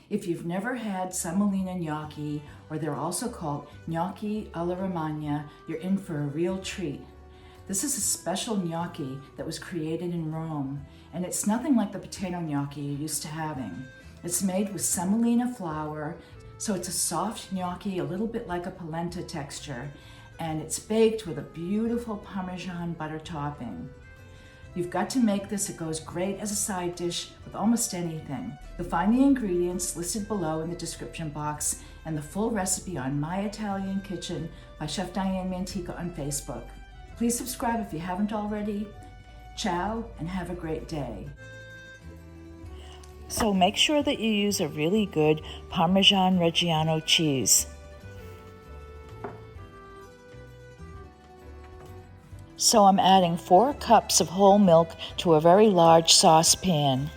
If you've never had semolina gnocchi, or they're also called gnocchi alla Romagna, you're in for a real treat. This is a special gnocchi that was created in Rome, and it's nothing like the potato gnocchi you're used to having. It's made with semolina flour, so it's a soft gnocchi, a little bit like a polenta texture, and it's baked with a beautiful Parmesan butter topping. You've got to make this. It goes great as a side dish with almost anything. You'll find the ingredients listed below in the description box and the full recipe on My Italian Kitchen by Chef Diane Mantica on Facebook. Please subscribe if you haven't already. Ciao and have a great day. So make sure that you use a really good Parmesano Reggiano cheese. So I'm adding 4 cups of whole milk to a very large saucepan.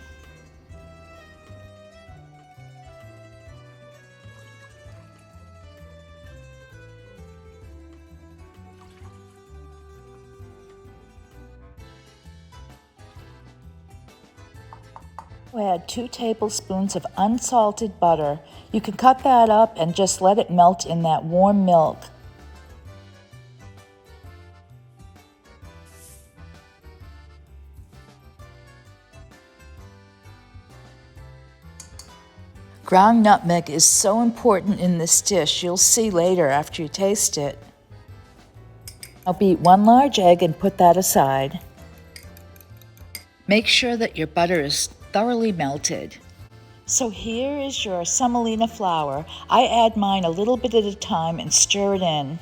Add 2 tablespoons of unsalted butter. You can cut that up and just let it melt in that warm milk. Ground nutmeg is so important in this dish. You'll see later after you taste it. I'll beat 1 large egg and put that aside. Make sure that your butter is thoroughly melted. So here is your semolina flour. I add mine a little bit at a time and stir it in.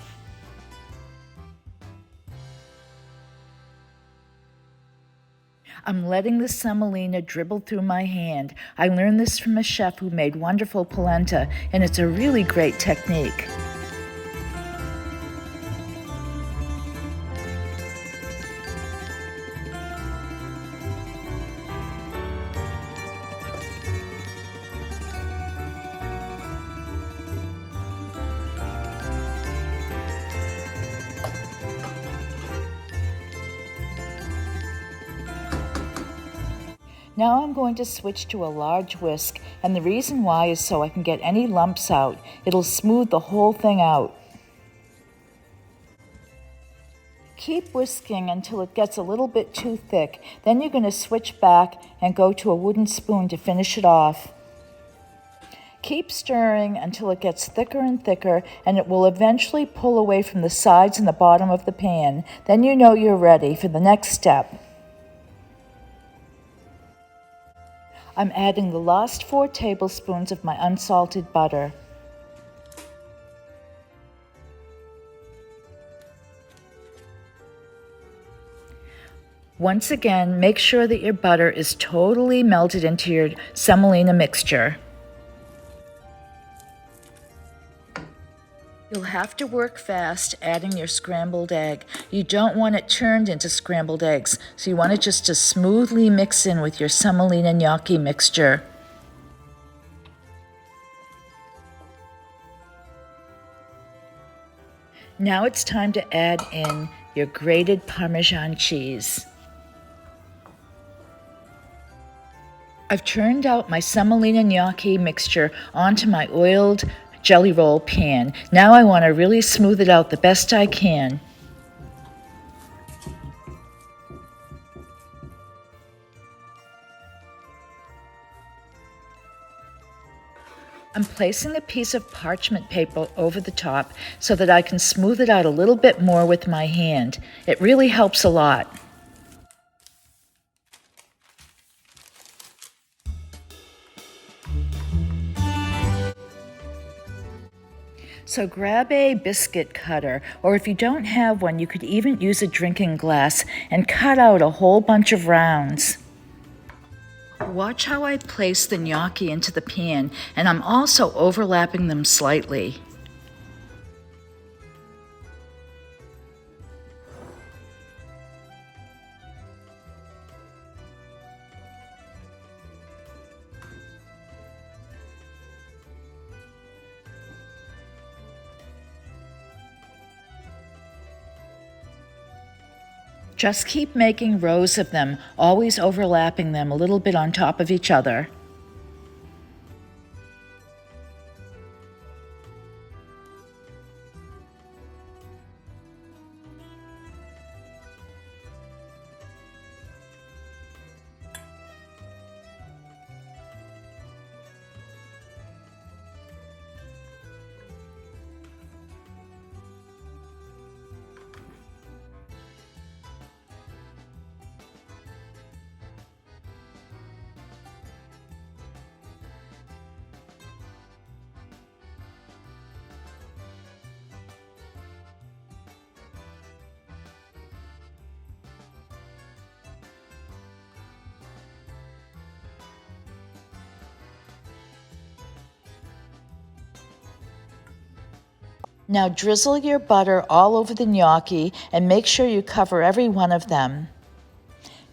I'm letting the semolina dribble through my hand. I learned this from a chef who made wonderful polenta, and it's a really great technique. Now I'm going to switch to a large whisk, and the reason why is so I can get any lumps out. It'll smooth the whole thing out. Keep whisking until it gets a little bit too thick. Then you're going to switch back and go to a wooden spoon to finish it off. Keep stirring until it gets thicker and thicker, and it will eventually pull away from the sides and the bottom of the pan. Then you know you're ready for the next step. I'm adding the last 4 tablespoons of my unsalted butter. Once again, make sure that your butter is totally melted into your semolina mixture. You'll have to work fast adding your scrambled egg. You don't want it turned into scrambled eggs, so you want it just to smoothly mix in with your semolina gnocchi mixture. Now it's time to add in your grated Parmesan cheese. I've turned out my semolina gnocchi mixture onto my oiled jelly roll pan. Now I want to really smooth it out the best I can. I'm placing a piece of parchment paper over the top so that I can smooth it out a little bit more with my hand. It really helps a lot. So grab a biscuit cutter, or if you don't have one, you could even use a drinking glass and cut out a whole bunch of rounds. Watch how I place the gnocchi into the pan, and I'm also overlapping them slightly. Just keep making rows of them, always overlapping them a little bit on top of each other. Now drizzle your butter all over the gnocchi and make sure you cover every one of them.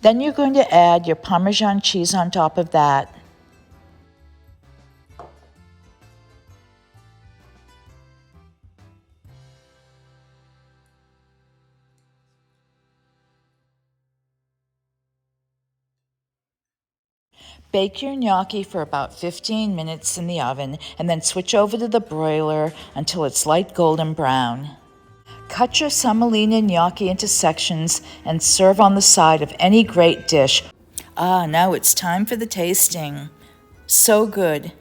Then you're going to add your Parmesan cheese on top of that. Bake your gnocchi for about 15 minutes in the oven and then switch over to the broiler until it's light golden brown. Cut your semolina gnocchi into sections and serve on the side of any great dish. Now it's time for the tasting. So good.